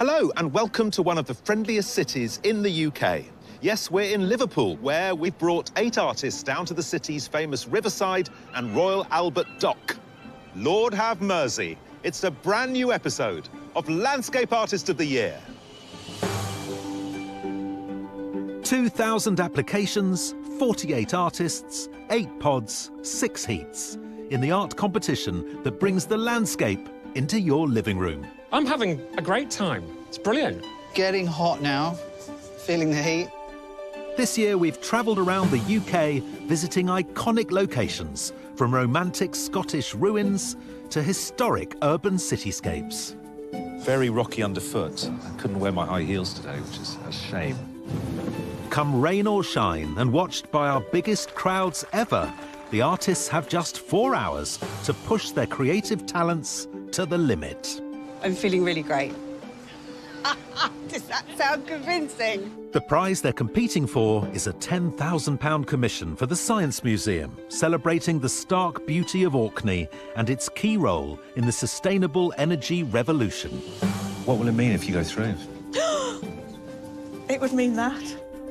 Hello and welcome to one of the friendliest cities in the UK. Yes, we're in Liverpool, where we've brought 8 artists down to the city's famous Riverside and Royal Albert Dock. Lord have mercy, it's a brand new episode of Landscape Artist of the Year. 2,000 applications, 48 artists, 8 pods, 6 heats in the art competition that brings the landscape into your living room. I'm having a great time. It's brilliant. Getting hot now, feeling the heat. This year we've travelled around the UK visiting iconic locations, from romantic Scottish ruins to historic urban cityscapes. Very rocky underfoot. I couldn't wear my high heels today, which is a shame. Come rain or shine, and watched by our biggest crowds ever, the artists have just 4 hours to push their creative talents to the limit. I'm feeling really great. Does that sound convincing? The prize they're competing for is a £10,000 commission for the Science Museum, celebrating the stark beauty of Orkney and its key role in the sustainable energy revolution. What will it mean if you go through? It would mean that.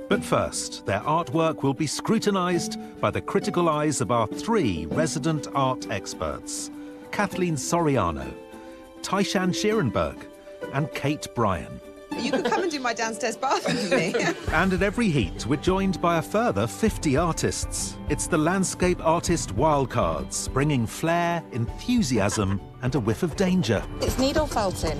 But first, their artwork will be scrutinised by the critical eyes of our 3 resident art experts: Kathleen Soriano, Taishan Schierenberg and Kate Bryan. You can come and do my downstairs bathroom for me. And at every heat, we're joined by a further 50 artists. It's the Landscape Artist Wildcards, bringing flair, enthusiasm and a whiff of danger. It's needle felting.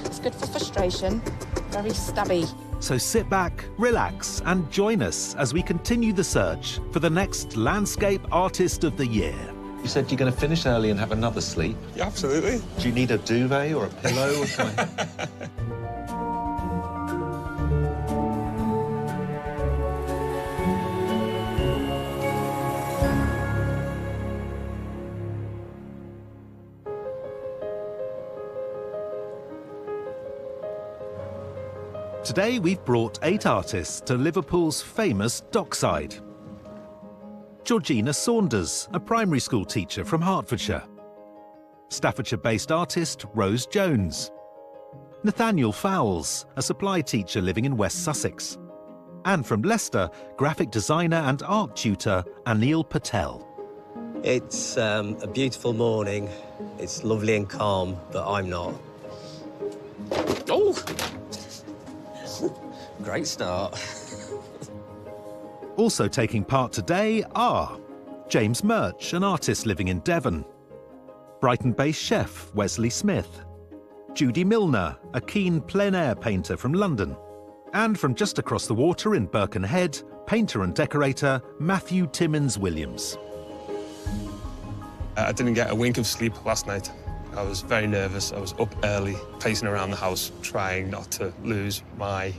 It's good for frustration, very stabby. So sit back, relax and join us as we continue the search for the next Landscape Artist of the Year. You said you're going to finish early and have another sleep. Yeah, absolutely. Do you need a duvet or a pillow? Today we've brought 8 artists to Liverpool's famous dockside. Georgina Saunders, a primary school teacher from Hertfordshire. Staffordshire-based artist Rose Jones. Nathaniel Fowles, a supply teacher living in West Sussex. And from Leicester, graphic designer and art tutor Anil Patel. It's a beautiful morning. It's lovely and calm, but I'm not. Oh! Great start. Also taking part today are James Murch, an artist living in Devon. Brighton-based chef Wesley Smith. Judy Milner, a keen plein-air painter from London. And from just across the water in Birkenhead, painter and decorator Matthew Timmins-Williams. I didn't get a wink of sleep last night. I was very nervous. I was up early, pacing around the house, trying not to lose my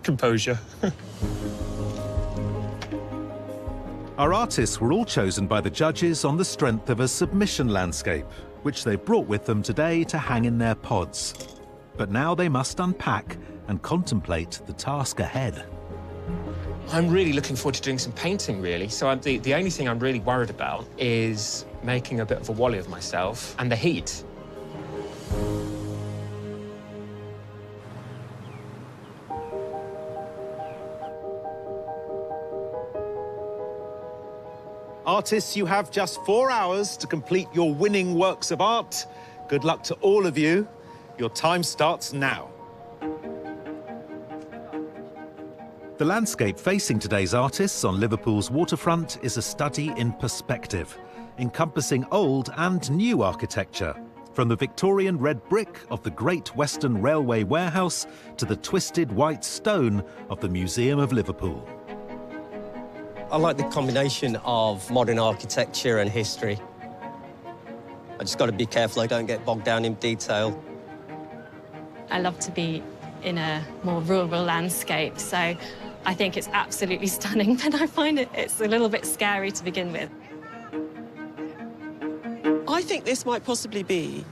composure. Our artists were all chosen by the judges on the strength of a submission landscape, which they brought with them today to hang in their pods. But now they must unpack and contemplate the task ahead. I'm really looking forward to doing some painting, really. So the only thing I'm really worried about is making a bit of a wally of myself and the heat. Artists, you have just 4 hours to complete your winning works of art. Good luck to all of you. Your time starts now. The landscape facing today's artists on Liverpool's waterfront is a study in perspective, encompassing old and new architecture, from the Victorian red brick of the Great Western Railway warehouse to the twisted white stone of the Museum of Liverpool. I like the combination of modern architecture and history. I just got to be careful I don't get bogged down in detail. I love to be in a more rural landscape, so I think it's absolutely stunning, but I find it's a little bit scary to begin with. I think this might possibly be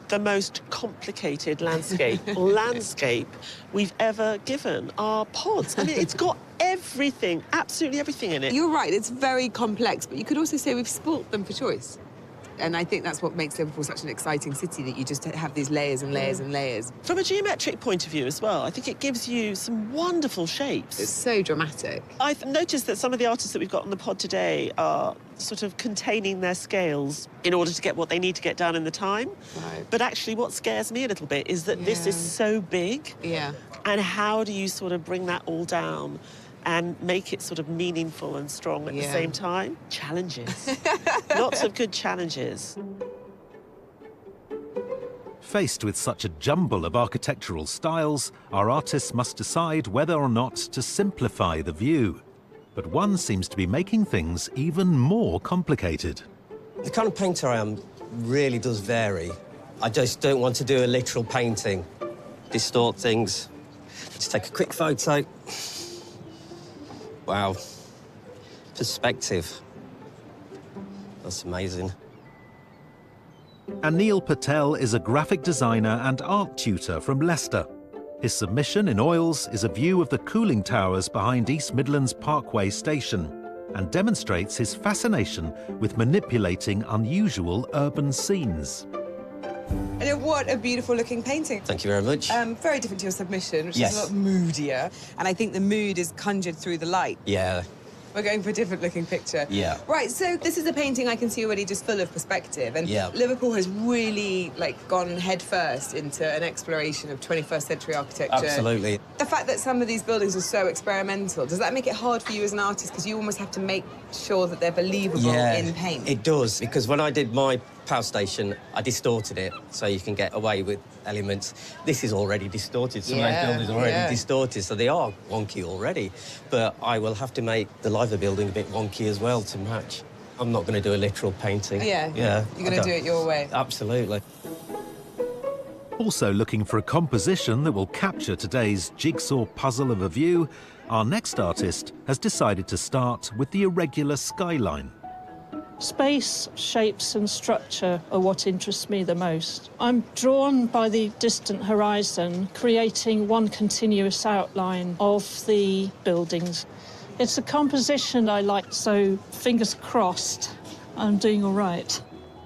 the most complicated landscape we've ever given our pods. I mean, it's got everything, absolutely everything in it. You're right, it's very complex, but you could also say we've spoilt them for choice. And I think that's what makes Liverpool such an exciting city, that you just have these layers and layers and layers. From a geometric point of view as well, I think it gives you some wonderful shapes. It's so dramatic. I've noticed that some of the artists that we've got on the pod today are sort of containing their scales in order to get what they need to get done in the time. Right. But actually what scares me a little bit is that this is so big. Yeah. And how do you sort of bring that all down and make it sort of meaningful and strong at the same time? Challenges. Lots of good challenges. Faced with such a jumble of architectural styles, our artists must decide whether or not to simplify the view. But one seems to be making things even more complicated. The kind of painter I am really does vary. I just don't want to do a literal painting, distort things. Just take a quick photo. Wow. Perspective. That's amazing. Anil Patel is a graphic designer and art tutor from Leicester. His submission in oils is a view of the cooling towers behind East Midlands Parkway station and demonstrates his fascination with manipulating unusual urban scenes. And what a beautiful looking painting. Thank you very much. Very different to your submission, which is a lot moodier. And I think the mood is conjured through the light. Yeah. We're going for a different looking picture. Yeah. Right, so this is a painting I can see already just full of perspective. And Liverpool has really, gone head first into an exploration of 21st century architecture. Absolutely. The fact that some of these buildings are so experimental, does that make it hard for you as an artist? Because you almost have to make sure that they're believable in paint. It does, because when I did my power station, I distorted it so you can get away with elements. This is already distorted. Some of those buildings are already distorted, so they are wonky already. But I will have to make the Liver building a bit wonky as well to match. I'm not going to do a literal painting. Yeah. You're going to do it your way. Absolutely. Also looking for a composition that will capture today's jigsaw puzzle of a view, our next artist has decided to start with the irregular skyline. Space, shapes and structure are what interests me the most. I'm drawn by the distant horizon, creating one continuous outline of the buildings. It's a composition I like, so fingers crossed, I'm doing all right.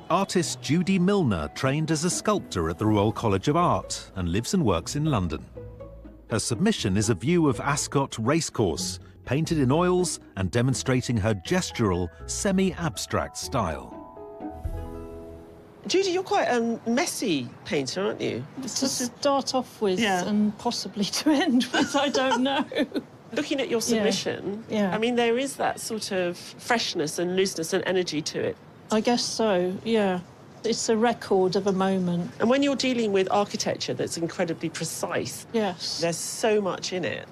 Artist Judy Milner trained as a sculptor at the Royal College of Art and lives and works in London. Her submission is a view of Ascot Racecourse, painted in oils and demonstrating her gestural, semi-abstract style. Judy, you're quite a messy painter, aren't you? To start off with and possibly to end with, I don't know. Looking at your submission, I mean, there is that sort of freshness and looseness and energy to it. I guess so, yeah. It's a record of a moment. And when you're dealing with architecture that's incredibly precise, there's so much in it.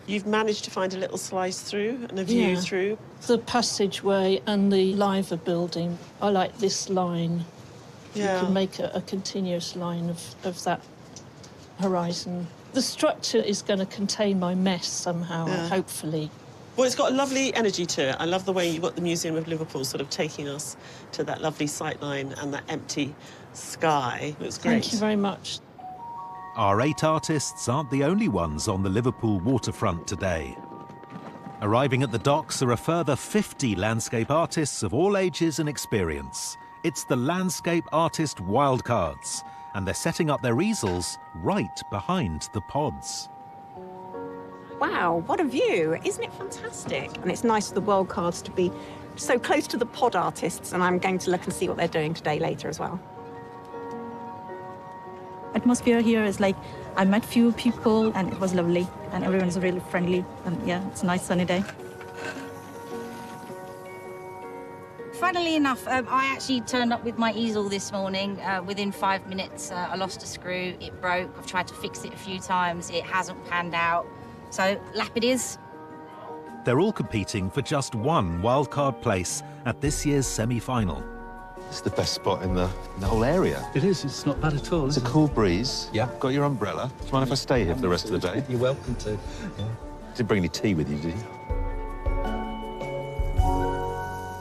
You've managed to find a little slice through and a view through. The passageway and the Liver building, I like this line. You can make a continuous line of that horizon. The structure is going to contain my mess somehow, hopefully. Well, it's got a lovely energy to it. I love the way you've got the Museum of Liverpool sort of taking us to that lovely sightline and that empty sky. It's great. Thank you very much. Our 8 artists aren't the only ones on the Liverpool waterfront today. Arriving at the docks are a further 50 landscape artists of all ages and experience. It's the Landscape Artist Wildcards, and they're setting up their easels right behind the pods. Wow, what a view. Isn't it fantastic? And it's nice for the wildcards to be so close to the pod artists, and I'm going to look and see what they're doing today later as well. Atmosphere here is like, I met few people and it was lovely and everyone's really friendly and yeah, it's a nice sunny day. Funnily enough, I actually turned up with my easel this morning. Within 5 minutes, I lost a screw, it broke. I've tried to fix it a few times, it hasn't panned out. So, lap it is. They're all competing for just one wildcard place at this year's semi-final. It's the best spot in the whole area. It is, it's not bad at all. It's a cool breeze. Yeah. Got your umbrella. Do you mind if I stay here for the rest of the day? You're welcome to. Yeah. Didn't bring any tea with you, did you?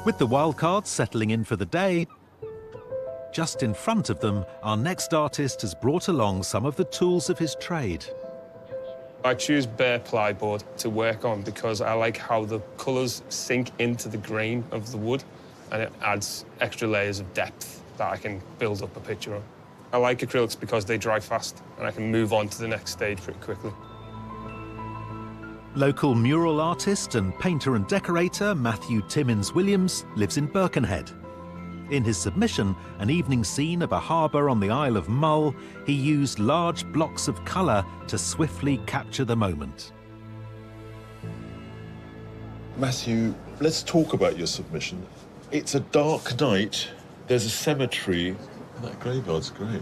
With the wildcards settling in for the day, just in front of them, our next artist has brought along some of the tools of his trade. I choose bare plyboard to work on because I like how the colours sink into the grain of the wood. and it adds extra layers of depth that I can build up a picture on. I like acrylics because they dry fast, and I can move on to the next stage pretty quickly. Local mural artist and painter and decorator Matthew Timmins Williams lives in Birkenhead. In his submission, An Evening Scene of a Harbour on the Isle of Mull, he used large blocks of colour to swiftly capture the moment. Matthew, let's talk about your submission. It's a dark night, there's a cemetery, and that graveyard's great.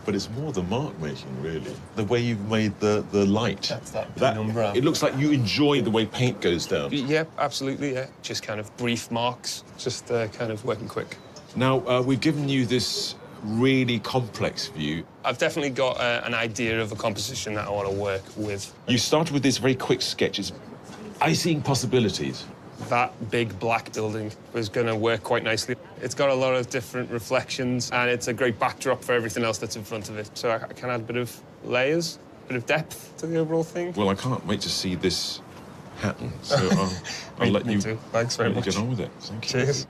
But it's more the mark making, really. The way you've made the light. That's that penumbra. It looks like you enjoy the way paint goes down. Yeah, absolutely, yeah. Just kind of brief marks, just kind of working quick. Now, we've given you this really complex view. I've definitely got an idea of a composition that I want to work with. You started with this very quick sketch. Are you seeing possibilities? That big black building was going to work quite nicely. It's got a lot of different reflections, and it's a great backdrop for everything else that's in front of it. So I can add a bit of layers, a bit of depth to the overall thing. Well, I can't wait to see this happen. So I'll let you Thanks very much. Get on with it. Thank you. Cheers.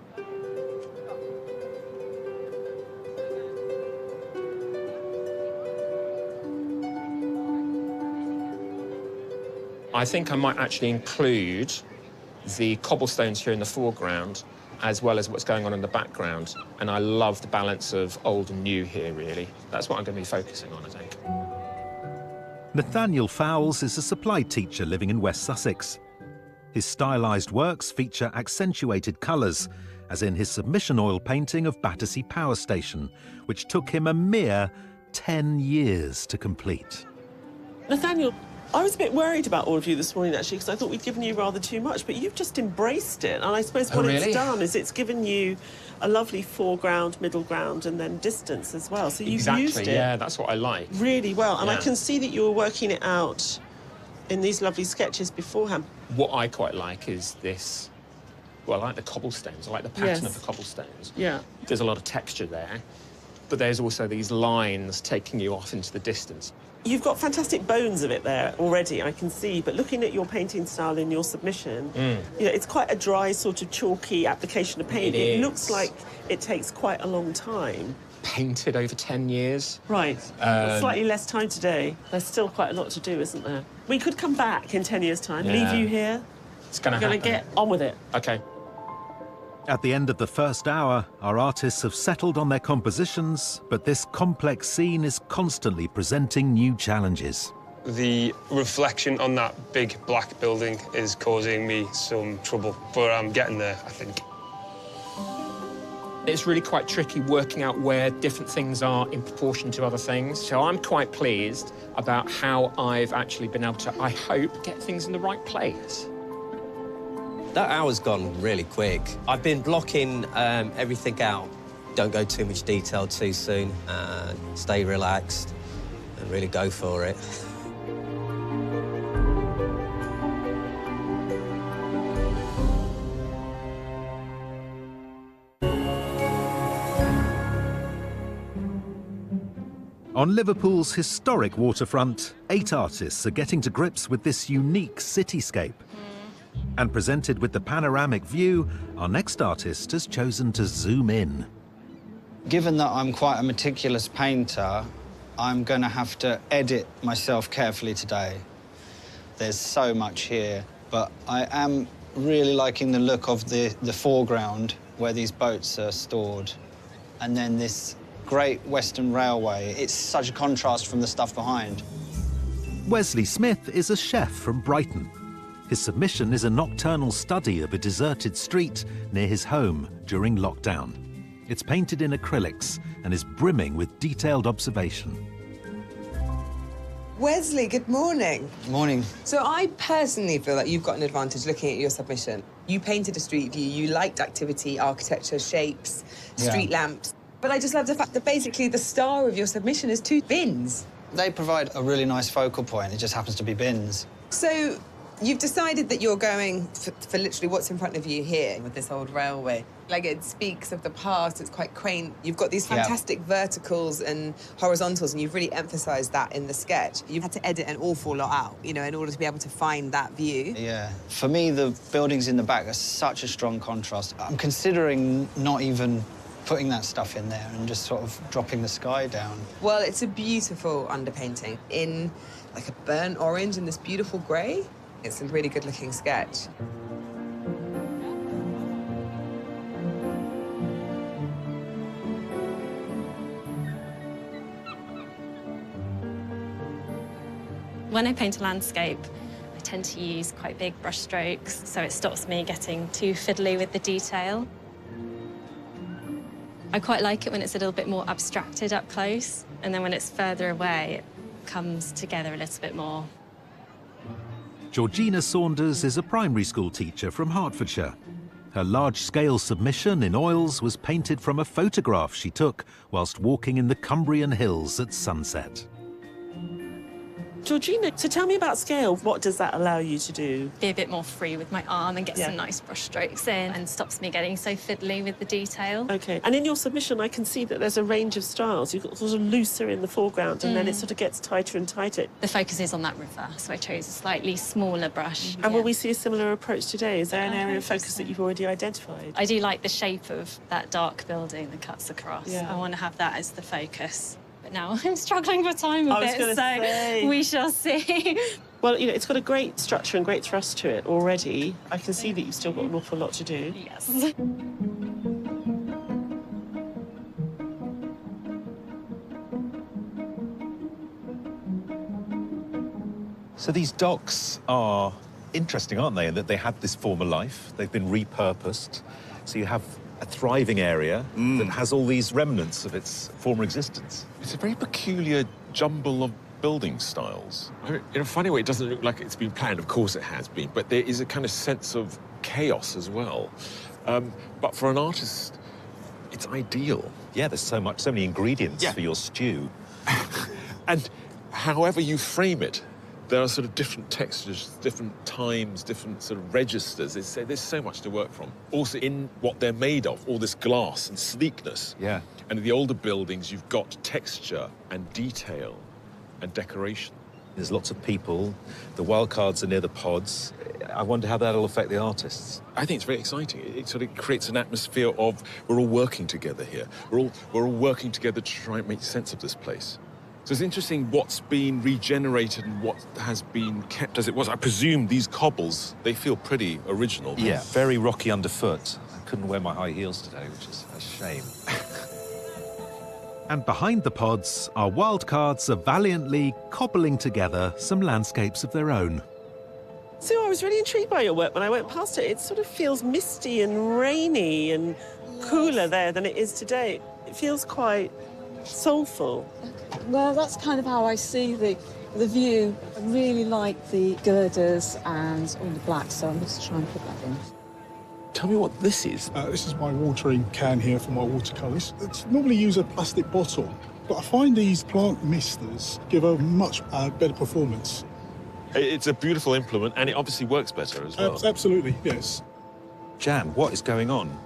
I think I might actually include the cobblestones here in the foreground, as well as what's going on in the background. And I love the balance of old and new here, really. That's what I'm going to be focusing on, I think. Nathaniel Fowles is a supply teacher living in West Sussex. His stylised works feature accentuated colours, as in his submission oil painting of Battersea Power Station, which took him a mere 10 years to complete. Nathaniel, I was a bit worried about all of you this morning, actually, because I thought we'd given you rather too much, but you've just embraced it. And I suppose what it's done is it's given you a lovely foreground, middle ground, and then distance as well. So you've used it. Yeah, that's what I like. Really well. And I can see that you were working it out in these lovely sketches beforehand. What I quite like is this, well, I like the cobblestones. I like the pattern of the cobblestones. Yeah. There's a lot of texture there, but there's also these lines taking you off into the distance. You've got fantastic bones of it there already, I can see, but looking at your painting style in your submission, you know, it's quite a dry, sort of chalky application of paint. It looks like it takes quite a long time. Painted over 10 years. Right. Slightly less time today. There's still quite a lot to do, isn't there? We could come back in 10 years' time, leave you here. It's going to happen. We're going to get on with it. OK. At the end of the first hour, our artists have settled on their compositions, but this complex scene is constantly presenting new challenges. The reflection on that big black building is causing me some trouble, but I'm getting there, I think. It's really quite tricky working out where different things are in proportion to other things. So I'm quite pleased about how I've actually been able to, I hope, get things in the right place. That hour's gone really quick. I've been blocking everything out. Don't go too much detail too soon, and stay relaxed and really go for it. On Liverpool's historic waterfront, 8 artists are getting to grips with this unique cityscape. And presented with the panoramic view, our next artist has chosen to zoom in. Given that I'm quite a meticulous painter, I'm going to have to edit myself carefully today. There's so much here, but I am really liking the look of the foreground where these boats are stored. And then this Great Western Railway. It's such a contrast from the stuff behind. Wesley Smith is a chef from Brighton. His submission is a nocturnal study of a deserted street near his home during lockdown. It's painted in acrylics and is brimming with detailed observation. Wesley, good morning. Morning. So I personally feel like you've got an advantage looking at your submission. You painted a street view, you liked activity, architecture, shapes, street lamps. But I just love the fact that basically the star of your submission is 2 bins. They provide a really nice focal point. It just happens to be bins. So You've decided that you're going for literally what's in front of you here with this old railway. Like, it speaks of the past, it's quite quaint. You've got these fantastic verticals and horizontals, and you've really emphasised that in the sketch. You've had to edit an awful lot out, you know, in order to be able to find that view. Yeah. For me, the buildings in the back are such a strong contrast. I'm considering not even putting that stuff in there and just sort of dropping the sky down. Well, it's a beautiful underpainting in, like, a burnt orange and this beautiful grey. It's a really good-looking sketch. When I paint a landscape, I tend to use quite big brush strokes, so it stops me getting too fiddly with the detail. I quite like it when it's a little bit more abstracted up close, and then when it's further away, it comes together a little bit more. Georgina Saunders is a primary school teacher from Hertfordshire. Her large-scale submission in oils was painted from a photograph she took whilst walking in the Cumbrian hills at sunset. Georgina, so tell me about scale. What does that allow you to do? Be a bit more free with my arm and get some nice brush strokes in, and stops me getting so fiddly with the detail. OK. And in your submission, I can see that there's a range of styles. You've got sort of looser in the foreground, and then it sort of gets tighter and tighter. The focus is on that river, so I chose a slightly smaller brush. And will we see a similar approach today? Is there an area of focus that you've already identified? I do like the shape of that dark building that cuts across. Yeah. I want to have that as the focus. But now I'm struggling for time a bit, so we shall see. Well, you know, it's got a great structure and great thrust to it already. I can see that you've still got an awful lot to do. Yes. So these docks are interesting, aren't they? In that they had this former life. They've been repurposed. So you have a thriving area that has all these remnants of its former existence. It's a very peculiar jumble of building styles. In a funny way, it doesn't look like it's been planned. Of course it has been, but there is a kind of sense of chaos as well. But for an artist, it's ideal. Yeah, there's so many ingredients for your stew. And however you frame it, there are sort of different textures, different times, different sort of registers. There's so much to work from. Also in what they're made of, all this glass and sleekness. Yeah. And in the older buildings, you've got texture and detail and decoration. There's lots of people. The wild cards are near the pods. I wonder how that'll affect the artists. I think it's very exciting. It sort of creates an atmosphere of we're all working together here. We're all working together to try and make sense of this place. So it's interesting what's been regenerated and what has been kept as it was. I presume these cobbles, they feel pretty original. Yeah, very rocky underfoot. I couldn't wear my high heels today, which is a shame. And behind the pods, our wildcards are valiantly cobbling together some landscapes of their own. So I was really intrigued by your work when I went past it. It sort of feels misty and rainy and cooler there than it is today. It feels quite soulful. Well, that's kind of how I see the view. I really like the girders and all the black, so I'm just trying to put that in. Tell me what this is. This is my watering can here for my watercolours. It's normally use a plastic bottle, but I find these plant misters give a much better performance. It's a beautiful implement, and it obviously works better as well. Absolutely, yes. Jan, what is going on?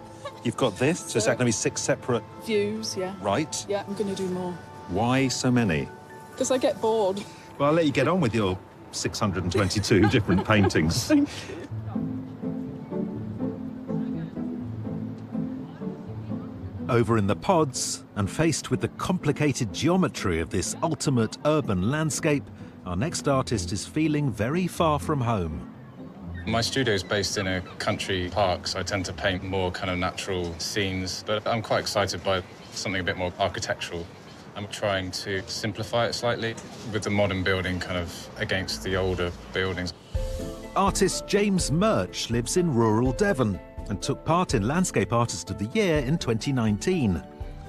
You've got this, so is that going to be 6 separate... Views, yeah. Right. Yeah, I'm going to do more. Why so many? Because I get bored. Well, I'll let you get on with your 622 different paintings. Thank you. Over in the pods, and faced with the complicated geometry of this ultimate urban landscape, our next artist is feeling very far from home. My studio is based in a country park, so I tend to paint more kind of natural scenes, but I'm quite excited by something a bit more architectural. I'm trying to simplify it slightly with the modern building kind of against the older buildings. Artist James Murch lives in rural Devon and took part in Landscape Artist of the Year in 2019.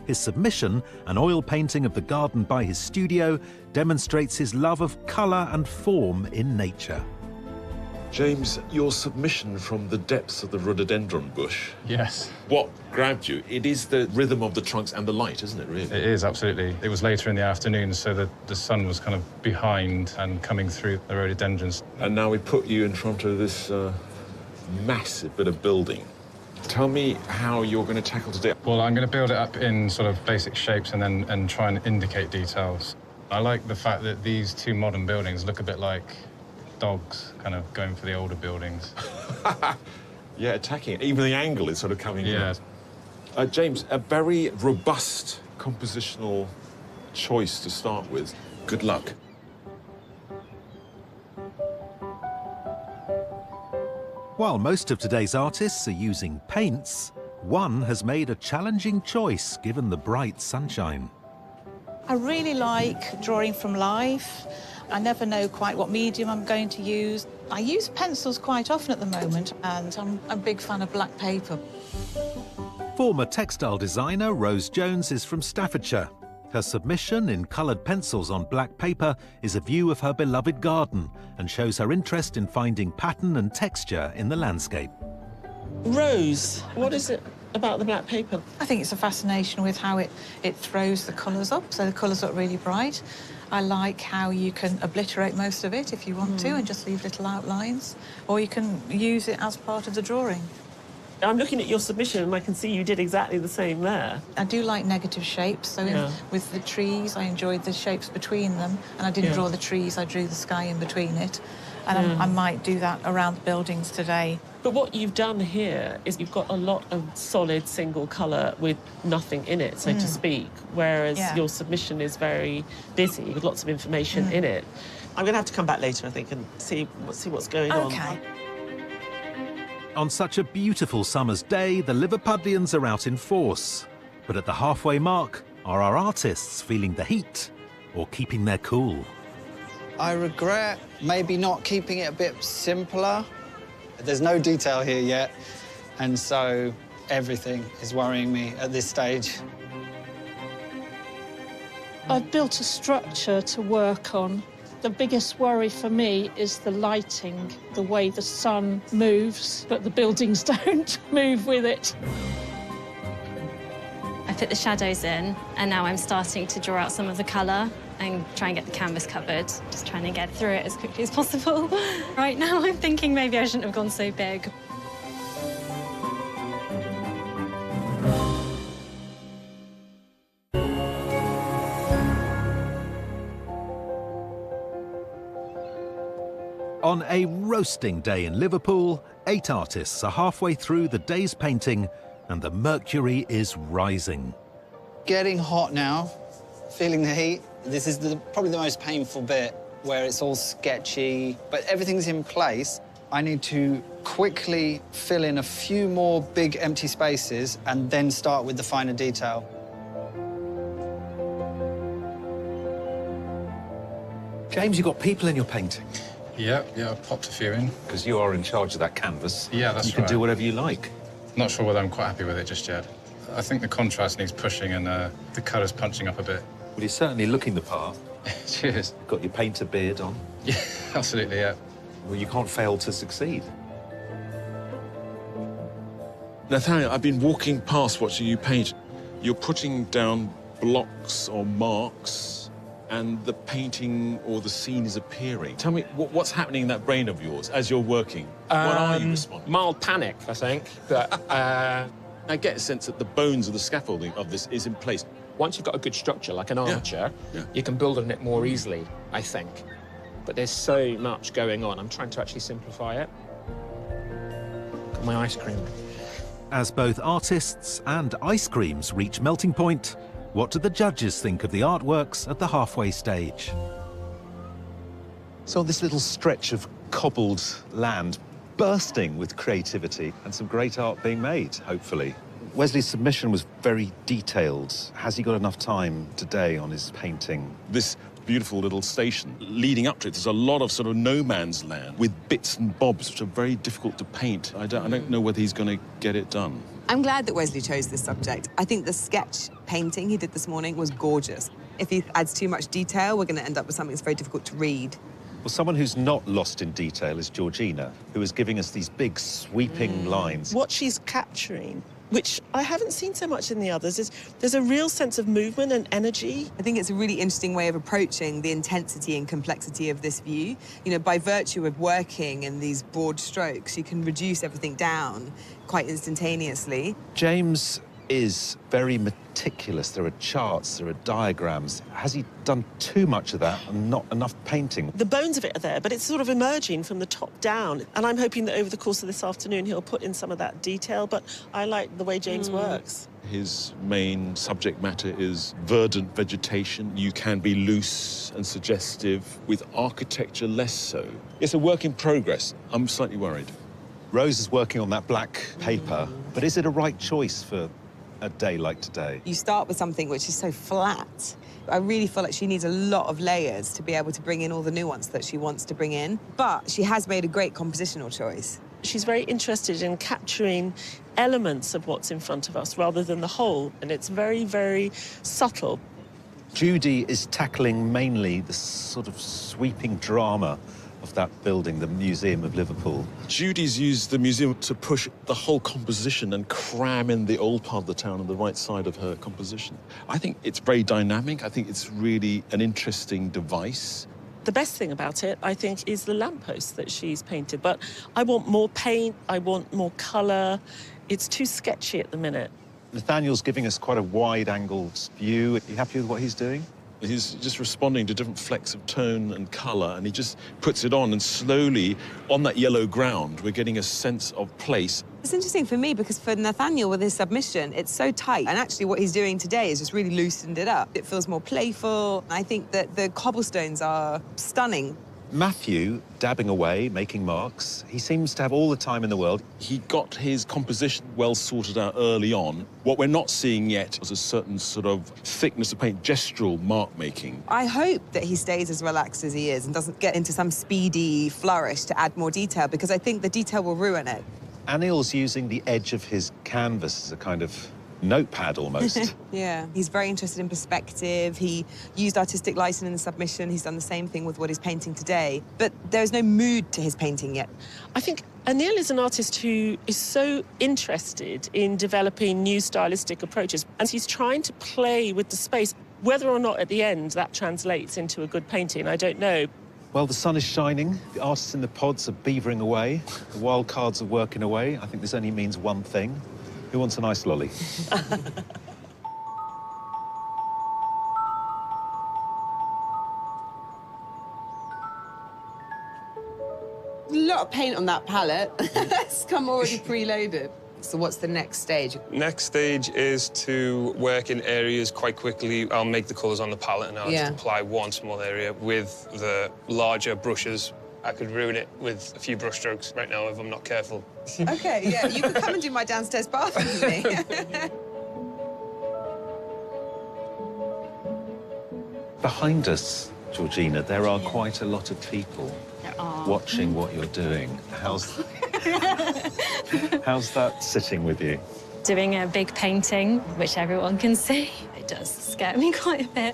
His submission, an oil painting of the garden by his studio, demonstrates his love of colour and form in nature. James, your submission from the depths of the rhododendron bush. Yes. What grabbed you? It is the rhythm of the trunks and the light, isn't it, really? It is, absolutely. It was later in the afternoon, so the sun was kind of behind and coming through the rhododendrons. And now we put you in front of this massive bit of building. Tell me how you're going to tackle today. Well, I'm going to build it up in sort of basic shapes and try and indicate details. I like the fact that these two modern buildings look a bit like dogs kind of going for the older buildings. Yeah, attacking it. Even the angle is sort of coming in. Yeah. James, a very robust compositional choice to start with. Good luck. While most of today's artists are using paints, one has made a challenging choice given the bright sunshine. I really like drawing from life. I never know quite what medium I'm going to use. I use pencils quite often at the moment, and I'm a big fan of black paper. Former textile designer Rose Jones is from Staffordshire. Her submission in coloured pencils on black paper is a view of her beloved garden and shows her interest in finding pattern and texture in the landscape. Rose, what is it about the black paper? I think it's a fascination with how it throws the colours up, so the colours look really bright. I like how you can obliterate most of it if you want to and just leave little outlines, or you can use it as part of the drawing. I'm looking at your submission and I can see you did exactly the same there. I do like negative shapes, so with the trees I enjoyed the shapes between them, and I didn't draw the trees, I drew the sky in between it. And I might do that around the buildings today. But what you've done here is you've got a lot of solid single colour with nothing in it, so to speak, whereas your submission is very busy with lots of information in it. I'm going to have to come back later, I think, and see what's going on. OK. On such a beautiful summer's day, the Liverpudlians are out in force. But at the halfway mark, are our artists feeling the heat or keeping their cool? I regret maybe not keeping it a bit simpler. There's no detail here yet, and so everything is worrying me at this stage. I've built a structure to work on. The biggest worry for me is the lighting, the way the sun moves, but the buildings don't move with it. I put the shadows in, and now I'm starting to draw out some of the colour and try and get the canvas covered, just trying to get through it as quickly as possible. Right now, I'm thinking maybe I shouldn't have gone so big. On a roasting day in Liverpool, 8 artists are halfway through the day's painting and the mercury is rising. Getting hot now, feeling the heat. This is probably the most painful bit, where it's all sketchy, but everything's in place. I need to quickly fill in a few more big empty spaces and then start with the finer detail. James, you've got people in your painting. Yeah, I've popped a few in. Because you are in charge of that canvas. Yeah, that's right. You can do whatever you like. Not sure whether I'm quite happy with it just yet. I think the contrast needs pushing and the colour's punching up a bit. Well, you're certainly looking the part. Cheers. Got your painter beard on. Yeah, absolutely, yeah. Well, you can't fail to succeed. Nathaniel, I've been walking past watching you paint. You're putting down blocks or marks, and the painting or the scene is appearing. Tell me, what's happening in that brain of yours as you're working? What are you responding? Mild panic, I think. But I get a sense that the bones of the scaffolding of this is in place. Once you've got a good structure, like an armature, you can build on it more easily, I think. But there's so much going on. I'm trying to actually simplify it. Got my ice cream. As both artists and ice creams reach melting point, what do the judges think of the artworks at the halfway stage? So this little stretch of cobbled land bursting with creativity and some great art being made, hopefully. Wesley's submission was very detailed. Has he got enough time today on his painting? This beautiful little station leading up to it, there's a lot of sort of no man's land with bits and bobs which are very difficult to paint. I don't know whether he's going to get it done. I'm glad that Wesley chose this subject. I think the sketch painting he did this morning was gorgeous. If he adds too much detail, we're going to end up with something that's very difficult to read. Well, someone who's not lost in detail is Georgina, who is giving us these big sweeping lines. What she's capturing, which I haven't seen so much in the others, is there's a real sense of movement and energy. I think it's a really interesting way of approaching the intensity and complexity of this view. You know, by virtue of working in these broad strokes, you can reduce everything down quite instantaneously. James is very meticulous. There are charts, there are diagrams. Has he done too much of that and not enough painting? The bones of it are there, but it's sort of emerging from the top down. And I'm hoping that over the course of this afternoon, he'll put in some of that detail, but I like the way James works. His main subject matter is verdant vegetation. You can be loose and suggestive, with architecture less so. It's a work in progress. I'm slightly worried. Rose is working on that black paper, but is it a right choice for a day like today? You start with something which is so flat. I really feel like she needs a lot of layers to be able to bring in all the nuance that she wants to bring in. But she has made a great compositional choice. She's very interested in capturing elements of what's in front of us rather than the whole, and it's very, very subtle. Judy is tackling mainly the sort of sweeping drama of that building, the Museum of Liverpool. Judy's used the museum to push the whole composition and cram in the old part of the town on the right side of her composition. I think it's very dynamic. I think it's really an interesting device. The best thing about it, I think, is the lamppost that she's painted. But I want more paint, I want more colour. It's too sketchy at the minute. Nathaniel's giving us quite a wide-angled view. Are you happy with what he's doing? He's just responding to different flecks of tone and colour, and he just puts it on, and slowly, on that yellow ground, we're getting a sense of place. It's interesting for me because for Nathaniel with his submission, it's so tight. And actually what he's doing today is just really loosened it up. It feels more playful. I think that the cobblestones are stunning. Matthew, dabbing away, making marks. He seems to have all the time in the world. He got his composition well sorted out early on. What we're not seeing yet is a certain sort of thickness of paint, gestural mark making. I hope that he stays as relaxed as he is and doesn't get into some speedy flourish to add more detail, because I think the detail will ruin it. Anil's using the edge of his canvas as a kind of notepad almost. Yeah, he's very interested in perspective. He used artistic license in the submission. He's done the same thing with what he's painting today. But there's no mood to his painting yet. I think Anil is an artist who is so interested in developing new stylistic approaches, and he's trying to play with the space. Whether or not at the end that translates into a good painting, I don't know. Well, the sun is shining. The artists in the pods are beavering away. The wild cards are working away. I think this only means one thing. Who wants an ice lolly? A lot of paint on that palette. It's come already preloaded. So what's the next stage? Next stage is to work in areas quite quickly. I'll make the colours on the palette and I'll just apply one small area with the larger brushes. I could ruin it with a few brush strokes right now if I'm not careful. OK, yeah, you could come and do my downstairs bathroom with me. Behind us, Georgina, there are quite a lot of people watching what you're doing. How's that sitting with you? Doing a big painting, which everyone can see. It does scare me quite a bit.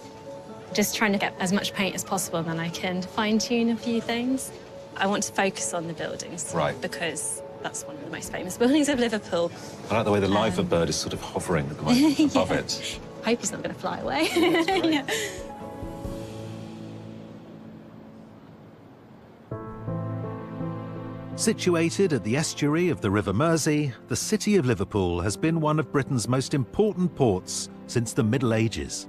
Just trying to get as much paint as possible, and then I can fine-tune a few things. I want to focus on the buildings. Right. Because that's one of the most famous buildings of Liverpool. I like the way the liver bird is sort of hovering at the moment above it. I hope he's not going to fly away. Yeah. Situated at the estuary of the River Mersey, the city of Liverpool has been one of Britain's most important ports since the Middle Ages.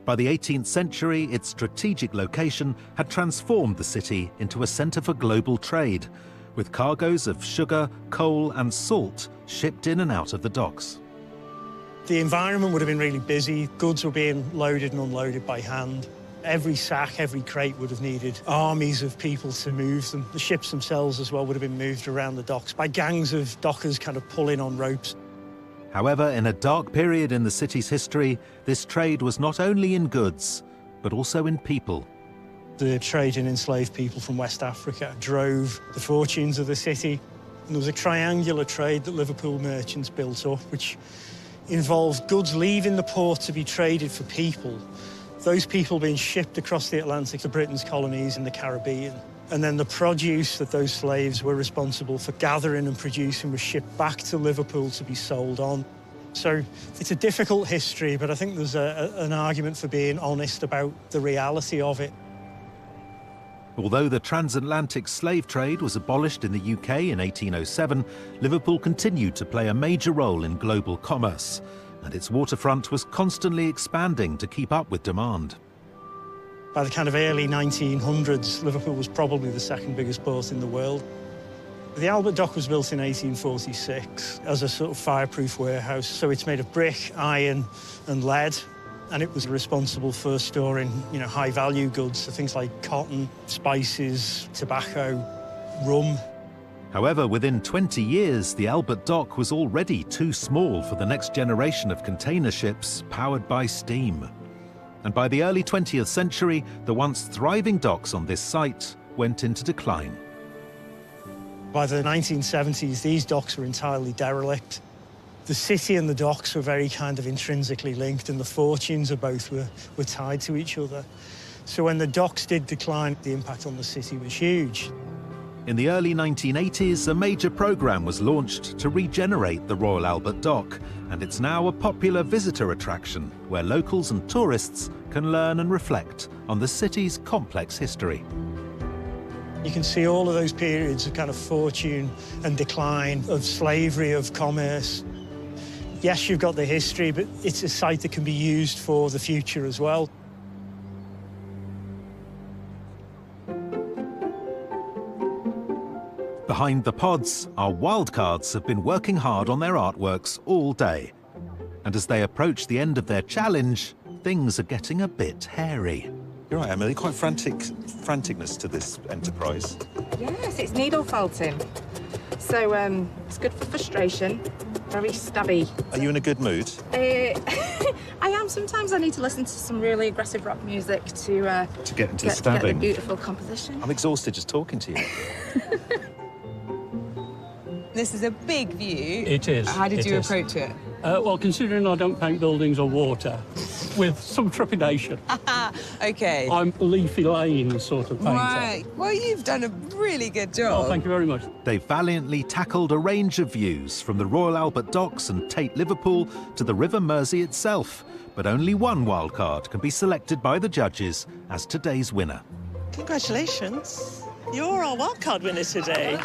By the 18th century, its strategic location had transformed the city into a centre for global trade, with cargoes of sugar, coal and salt shipped in and out of the docks. The environment would have been really busy. Goods were being loaded and unloaded by hand. Every sack, every crate would have needed armies of people to move them. The ships themselves as well would have been moved around the docks by gangs of dockers kind of pulling on ropes. However, in a dark period in the city's history, this trade was not only in goods, but also in people. The trade in enslaved people from West Africa drove the fortunes of the city. And there was a triangular trade that Liverpool merchants built up, which involved goods leaving the port to be traded for people Those people being shipped across the Atlantic to Britain's colonies in the Caribbean. And then the produce that those slaves were responsible for gathering and producing was shipped back to Liverpool to be sold on. So it's a difficult history, but I think there's an argument for being honest about the reality of it. Although the transatlantic slave trade was abolished in the UK in 1807, Liverpool continued to play a major role in global commerce, and its waterfront was constantly expanding to keep up with demand. By the kind of early 1900s, Liverpool was probably the second biggest port in the world. The Albert Dock was built in 1846 as a sort of fireproof warehouse, so it's made of brick, iron and lead. And it was responsible for storing, high-value goods, so things like cotton, spices, tobacco, rum. However, within 20 years, the Albert Dock was already too small for the next generation of container ships powered by steam. And by the early 20th century, the once thriving docks on this site went into decline. By the 1970s, these docks were entirely derelict. The city and the docks were very kind of intrinsically linked, and the fortunes of both were tied to each other. So when the docks did decline, the impact on the city was huge. In the early 1980s, a major programme was launched to regenerate the Royal Albert Dock, and it's now a popular visitor attraction where locals and tourists can learn and reflect on the city's complex history. You can see all of those periods of kind of fortune and decline, of slavery, of commerce. Yes, you've got the history, but it's a site that can be used for the future as well. Behind the pods, our wildcards have been working hard on their artworks all day. And as they approach the end of their challenge, things are getting a bit hairy. You're right, Emily, quite franticness to this enterprise. Yes, it's needle felting. So it's good for frustration, very stabby. Are you in a good mood? I am. Sometimes I need to listen to some really aggressive rock music to get into the stabbing. To get the beautiful composition. I'm exhausted just talking to you. This is a big view. It is. How did you approach it? Well, considering I don't paint buildings or water, with some trepidation. OK. I'm Leafy Lane sort of painter. Right. Well, you've done a really good job. Oh, thank you very much. They've valiantly tackled a range of views from the Royal Albert Docks and Tate Liverpool to the River Mersey itself. But only one wildcard can be selected by the judges as today's winner. Congratulations. You're our wildcard winner today.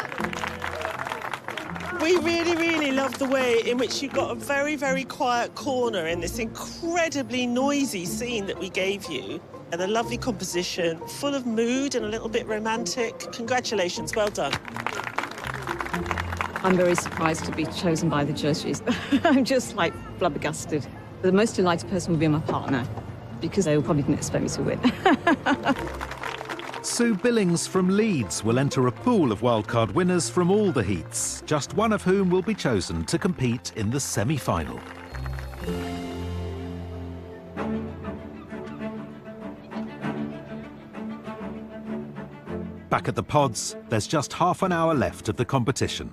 We really, really love the way in which you got a very, very quiet corner in this incredibly noisy scene that we gave you. And a lovely composition, full of mood and a little bit romantic. Congratulations, well done. I'm very surprised to be chosen by the judges. I'm just, flabbergasted. The most delighted person will be my partner, because they probably didn't expect me to win. Sue Billings from Leeds will enter a pool of wildcard winners from all the heats, just one of whom will be chosen to compete in the semi-final. Back at the pods, there's just half an hour left of the competition,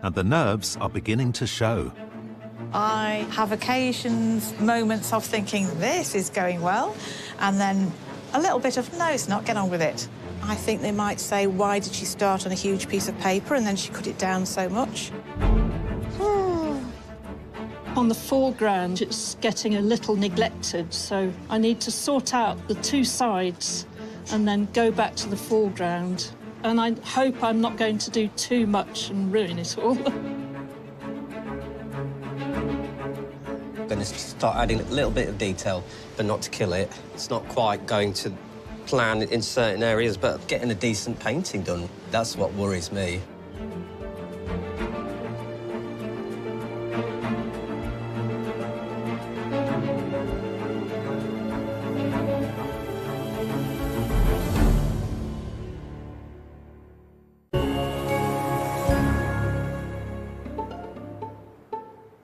and the nerves are beginning to show. I have occasions, moments of thinking, this is going well, and then a little bit of, no, it's not, get on with it. I think they might say, why did she start on a huge piece of paper and then she cut it down so much? On the foreground, it's getting a little neglected, so I need to sort out the two sides and then go back to the foreground. And I hope I'm not going to do too much and ruin it all. I'm going to start adding a little bit of detail, but not to kill it. It's not quite going to plan in certain areas, but getting a decent painting done, that's what worries me.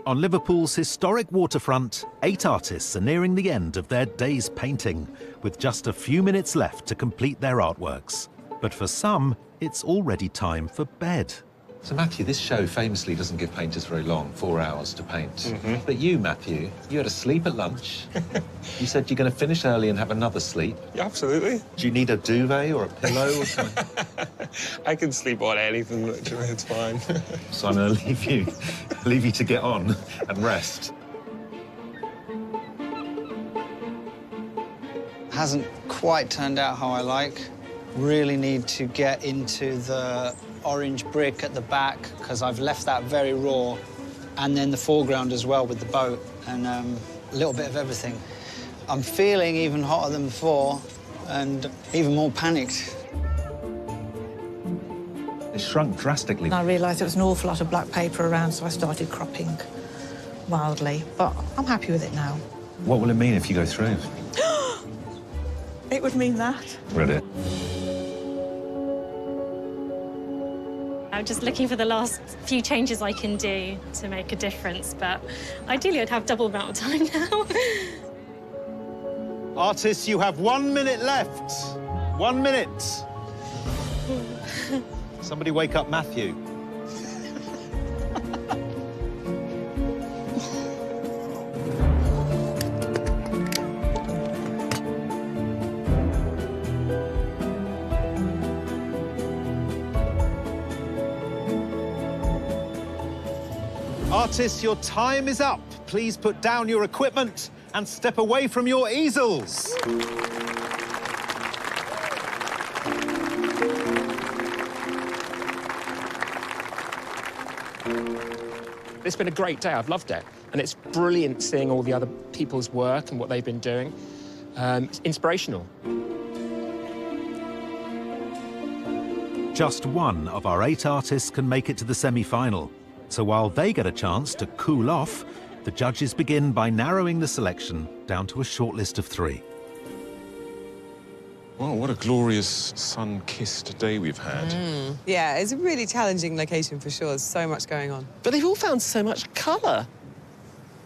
On Liverpool's historic waterfront, 8 artists are nearing the end of their day's painting, with just a few minutes left to complete their artworks. But for some, it's already time for bed. So, Matthew, this show famously doesn't give painters very long, 4 hours to paint. But you, Matthew, you had a sleep at lunch. You said you're going to finish early and have another sleep. Yeah, absolutely. Do you need a duvet or a pillow or something? I can sleep on anything, literally, it's fine. So I'm going to leave you to get on and rest. Hasn't quite turned out how I like. Really need to get into the orange brick at the back because I've left that very raw, and then the foreground as well with the boat, and a little bit of everything. I'm feeling even hotter than before and even more panicked. It shrunk drastically. And I realised there was an awful lot of black paper around, so I started cropping wildly. But I'm happy with it now. What will it mean if you go through? It would mean that. Read it. I'm just looking for the last few changes I can do to make a difference, but ideally I'd have double amount of time now. Artists, you have 1 minute left. 1 minute. Somebody wake up Matthew. Artists, your time is up. Please put down your equipment and step away from your easels. It's been a great day. I've loved it. And it's brilliant seeing all the other people's work and what they've been doing. It's inspirational. Just one of our 8 artists can make it to the semi-final. So while they get a chance to cool off, the judges begin by narrowing the selection down to a short list of 3. Wow, what a glorious sun-kissed day we've had. Yeah, it's a really challenging location for sure. There's so much going on. But they've all found so much colour.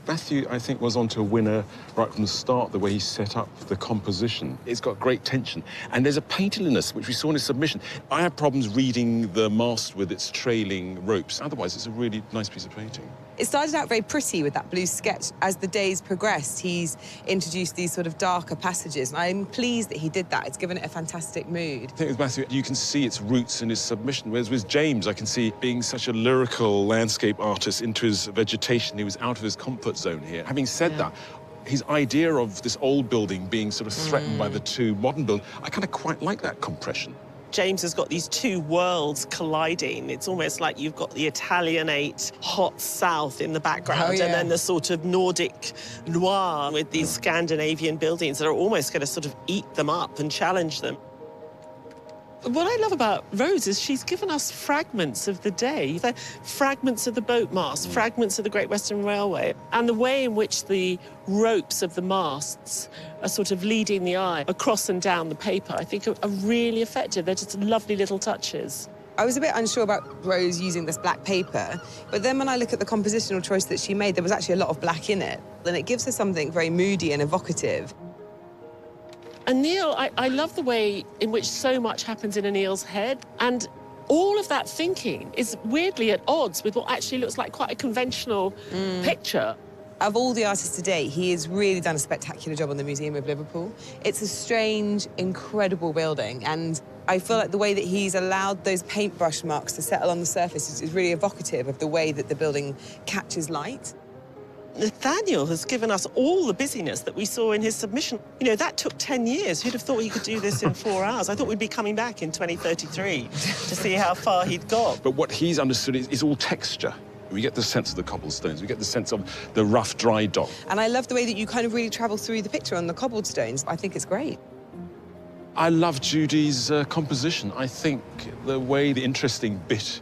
Matthew, I think, was onto a winner right from the start, the way he set up the composition. It's got great tension. And there's a painterliness, which we saw in his submission. I have problems reading the mast with its trailing ropes. Otherwise, it's a really nice piece of painting. It started out very pretty with that blue sketch. As the days progressed, he's introduced these sort of darker passages, and I'm pleased that he did that. It's given it a fantastic mood. I think with Matthew, you can see its roots in his submission, whereas with James, I can see being such a lyrical landscape artist into his vegetation. He was out of his comfort zone here. Having said that, his idea of this old building being sort of threatened by the 2 modern buildings, I kind of quite like that compression. James has got these 2 worlds colliding. It's almost like you've got the Italianate hot south in the background and then the sort of Nordic noir with these Scandinavian buildings that are almost going to sort of eat them up and challenge them. What I love about Rose is she's given us fragments of the day, the fragments of the boat mast, fragments of the Great Western Railway, and the way in which the ropes of the masts are sort of leading the eye across and down the paper, I think are really effective. They're just lovely little touches. I was a bit unsure about Rose using this black paper, but then when I look at the compositional choice that she made, there was actually a lot of black in it. And it gives her something very moody and evocative. And Neil, I love the way in which so much happens in Neil's head, and all of that thinking is weirdly at odds with what actually looks like quite a conventional picture. Of all the artists today, he has really done a spectacular job on the Museum of Liverpool. It's a strange, incredible building, and I feel like the way that he's allowed those paintbrush marks to settle on the surface is really evocative of the way that the building catches light. Nathaniel has given us all the busyness that we saw in his submission. You know, that took 10 years. Who'd have thought he could do this in 4 hours? I thought we'd be coming back in 2033 to see how far he'd got. But what he's understood is all texture. We get the sense of the cobblestones. We get the sense of the rough, dry dock. And I love the way that you kind of really travel through the picture on the cobblestones. I think it's great. I love Judy's composition. I think the way the interesting bit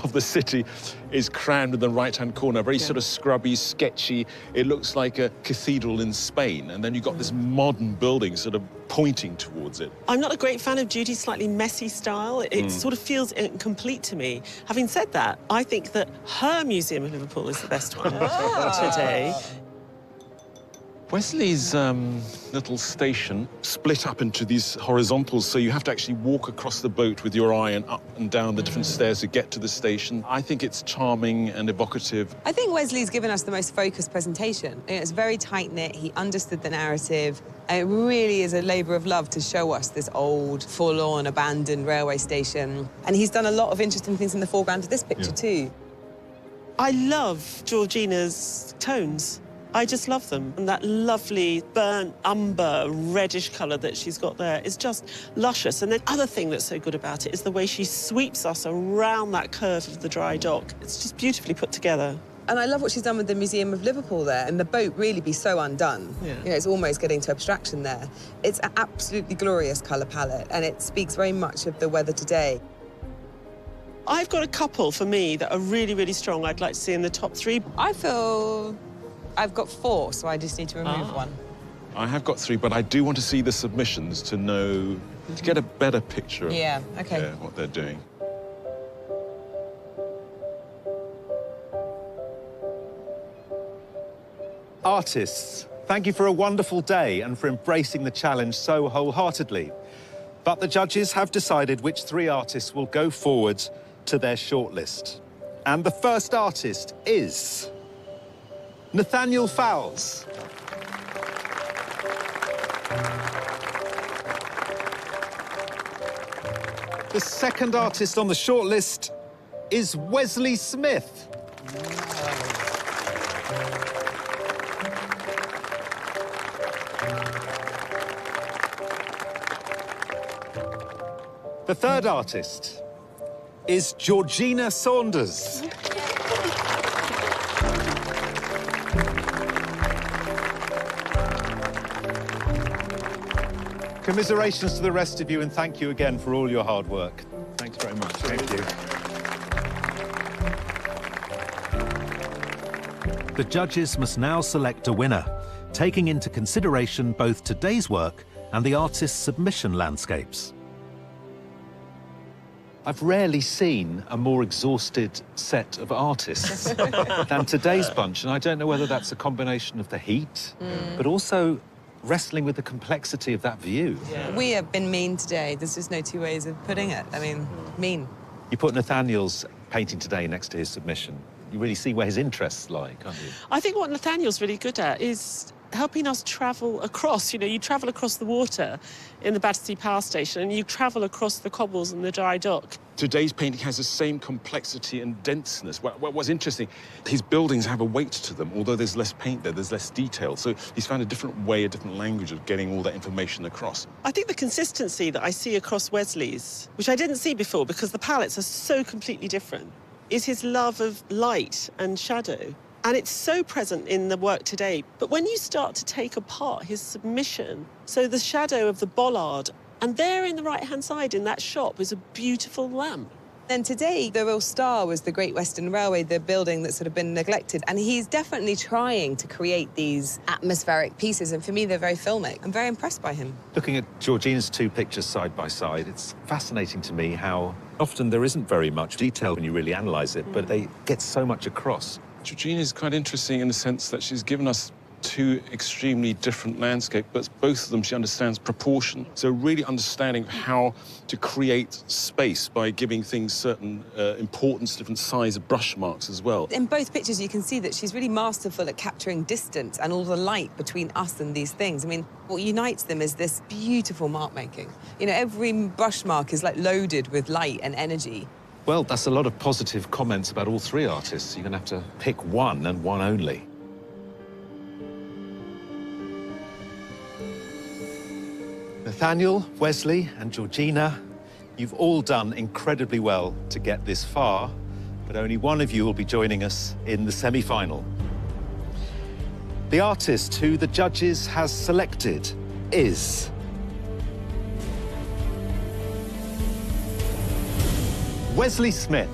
of the city is crammed in the right-hand corner, very sort of scrubby, sketchy. It looks like a cathedral in Spain, and then you've got this modern building sort of pointing towards it. I'm not a great fan of Judy's slightly messy style. It sort of feels incomplete to me. Having said that, I think that her Museum of Liverpool is the best one today. Wesley's little station split up into these horizontals, so you have to actually walk across the boat with your eye and up and down the different stairs to get to the station. I think it's charming and evocative. I think Wesley's given us the most focused presentation. It's very tight-knit, he understood the narrative, and it really is a labour of love to show us this old, forlorn, abandoned railway station. And he's done a lot of interesting things in the foreground of this picture too. I love Georgina's tones. I just love them. And that lovely burnt umber reddish colour that she's got there is just luscious. And the other thing that's so good about it is the way she sweeps us around that curve of the dry dock. It's just beautifully put together. And I love what she's done with the Museum of Liverpool there, and the boat really be so undone. Yeah. You know, it's almost getting to abstraction there. It's an absolutely glorious colour palette, and it speaks very much of the weather today. I've got a couple for me that are really, really strong I'd like to see in the top 3. I feel I've got 4, so I just need to remove one. I have got 3, but I do want to see the submissions to know, to get a better picture of what they're doing. Artists, thank you for a wonderful day and for embracing the challenge so wholeheartedly. But the judges have decided which 3 artists will go forward to their shortlist. And the first artist is Nathaniel Fowles. The second artist on the shortlist is Wesley Smith. The third artist is Georgina Saunders. Commiserations to the rest of you, and thank you again for all your hard work. Thanks very much. Thank you. The judges must now select a winner, taking into consideration both today's work and the artist's submission landscapes. I've rarely seen a more exhausted set of artists than today's bunch, and I don't know whether that's a combination of the heat, but also wrestling with the complexity of that view. Yeah. We have been mean today. There's just no 2 ways of putting it. I mean, mean. You put Nathaniel's painting today next to his submission. You really see where his interests lie, can't you? I think what Nathaniel's really good at is helping us travel across. You know, you travel across the water in the Battersea Power Station and you travel across the cobbles and the dry dock. Today's painting has the same complexity and denseness. What's interesting, his buildings have a weight to them. Although there's less paint there, there's less detail. So he's found a different way, a different language of getting all that information across. I think the consistency that I see across Wesley's, which I didn't see before because the palettes are so completely different, is his love of light and shadow. And it's so present in the work today. But when you start to take apart his submission, so the shadow of the bollard, and there in the right-hand side in that shop is a beautiful lamp. Then today, the real star was the Great Western Railway, the building that's sort of been neglected. And he's definitely trying to create these atmospheric pieces. And for me, they're very filmic. I'm very impressed by him. Looking at Georgina's 2 pictures side by side, it's fascinating to me how often there isn't very much detail when you really analyse it, but they get so much across. Georgina is quite interesting in the sense that she's given us 2 extremely different landscapes, but both of them she understands proportion. So really understanding how to create space by giving things certain importance, different size of brush marks as well. In both pictures, you can see that she's really masterful at capturing distance and all the light between us and these things. I mean, what unites them is this beautiful mark making. You know, every brush mark is like loaded with light and energy. Well, that's a lot of positive comments about all 3 artists. You're going to have to pick one and one only. Nathaniel, Wesley and Georgina, you've all done incredibly well to get this far, but only one of you will be joining us in the semi-final. The artist who the judges has selected is Wesley Smith.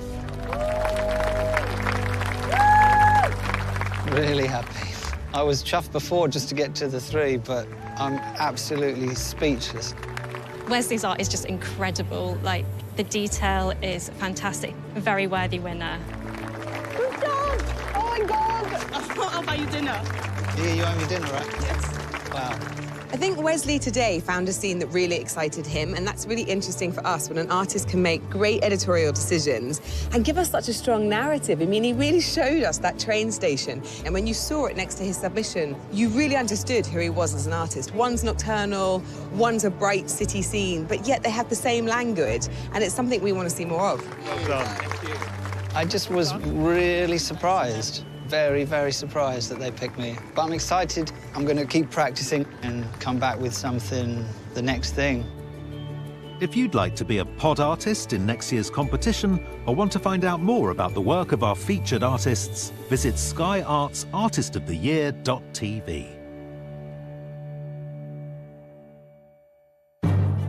Really happy. I was chuffed before just to get to the 3, but I'm absolutely speechless. Wesley's art is just incredible. Like, the detail is fantastic. A very worthy winner. Good job! Oh my God! I'll buy you dinner. Yeah, you owe me dinner, right? Yes. Wow. I think Wesley today found a scene that really excited him, and that's really interesting for us when an artist can make great editorial decisions and give us such a strong narrative. I mean, he really showed us that train station, and when you saw it next to his submission, you really understood who he was as an artist. One's nocturnal, one's a bright city scene, but yet they have the same language, and it's something we want to see more of. Well done. I just was really surprised. Very, very surprised that they picked me. But I'm excited. I'm going to keep practicing and come back with something, the next thing. If you'd like to be a pod artist in next year's competition or want to find out more about the work of our featured artists, visit skyartsartistoftheyear.tv.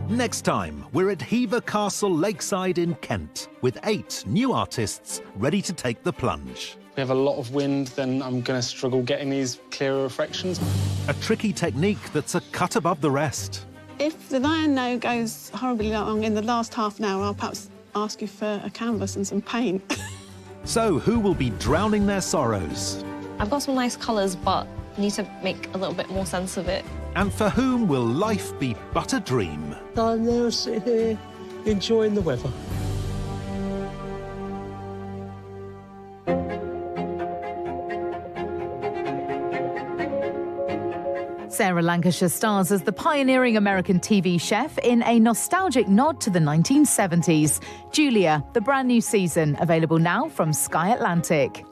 Next time, we're at Hever Castle Lakeside in Kent with 8 new artists ready to take the plunge. We have a lot of wind, then I'm going to struggle getting these clearer reflections. A tricky technique that's a cut above the rest. If the lion no goes horribly long in the last half an hour, I'll perhaps ask you for a canvas and some paint. So who will be drowning their sorrows? I've got some nice colours, but I need to make a little bit more sense of it. And for whom will life be but a dream? I'm now sitting here enjoying the weather. Sarah Lancashire stars as the pioneering American TV chef in a nostalgic nod to the 1970s. Julia, the brand new season, available now from Sky Atlantic.